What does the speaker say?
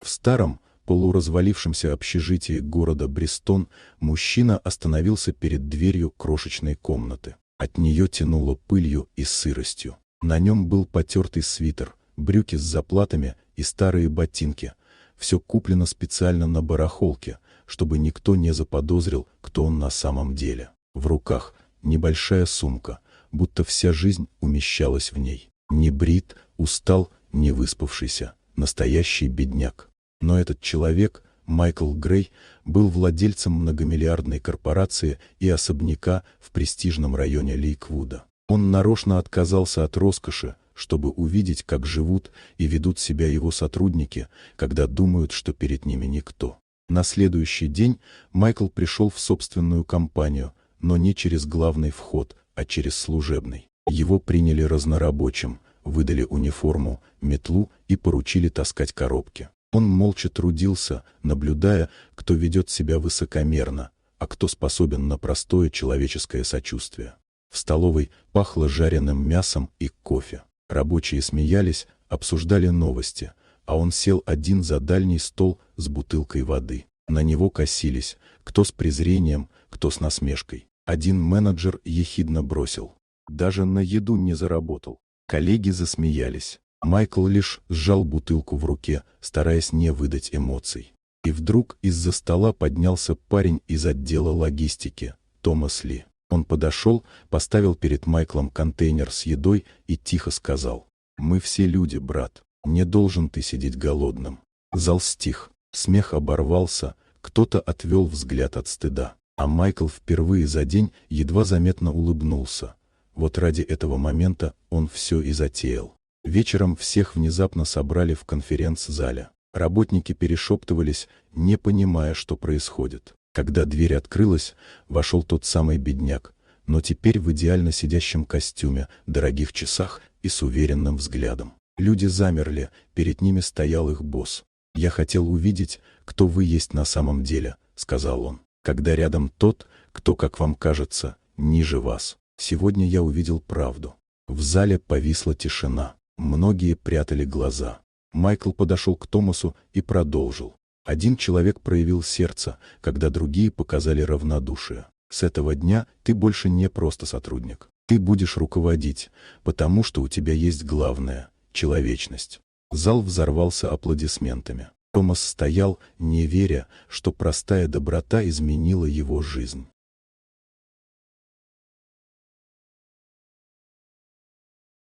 В старом, полуразвалившемся общежитии города Бристон мужчина остановился перед дверью крошечной комнаты. От нее тянуло пылью и сыростью. На нем был потертый свитер, брюки с заплатами и старые ботинки. Все куплено специально на барахолке, чтобы никто не заподозрил, кто он на самом деле. В руках небольшая сумка, будто вся жизнь умещалась в ней. Не брит, устал, не выспавшийся, настоящий бедняк. Но этот человек, Майкл Грей, был владельцем многомиллиардной корпорации и особняка в престижном районе Лейквуда. Он нарочно отказался от роскоши, чтобы увидеть, как живут и ведут себя его сотрудники, когда думают, что перед ними никто. На следующий день Майкл пришел в собственную компанию, но не через главный вход, а через служебный. Его приняли разнорабочим, выдали униформу, метлу и поручили таскать коробки. Он молча трудился, наблюдая, кто ведет себя высокомерно, а кто способен на простое человеческое сочувствие. В столовой пахло жареным мясом и кофе. Рабочие смеялись, обсуждали новости, а он сел один за дальний стол с бутылкой воды. На него косились, кто с презрением, кто с насмешкой. Один менеджер ехидно бросил: «Даже на еду не заработал». Коллеги засмеялись. Майкл лишь сжал бутылку в руке, стараясь не выдать эмоций. И вдруг из-за стола поднялся парень из отдела логистики, Томас Ли. Он подошел, поставил перед Майклом контейнер с едой и тихо сказал: «Мы все люди, брат. Не должен ты сидеть голодным». Зал стих. Смех оборвался, кто-то отвел взгляд от стыда. А Майкл впервые за день едва заметно улыбнулся. Вот ради этого момента он все и затеял. Вечером всех внезапно собрали в конференц-зале. Работники перешептывались, не понимая, что происходит. Когда дверь открылась, вошел тот самый бедняк, но теперь в идеально сидящем костюме, дорогих часах и с уверенным взглядом. Люди замерли, перед ними стоял их босс. «Я хотел увидеть, кто вы есть на самом деле», — сказал он. «Когда рядом тот, кто, как вам кажется, ниже вас. Сегодня я увидел правду». В зале повисла тишина. Многие прятали глаза. Майкл подошел к Томасу и продолжил. Один человек проявил сердце, когда другие показали равнодушие. С этого дня ты больше не просто сотрудник. Ты будешь руководить, потому что у тебя есть главное — человечность. Зал взорвался аплодисментами. Томас стоял, не веря, что простая доброта изменила его жизнь.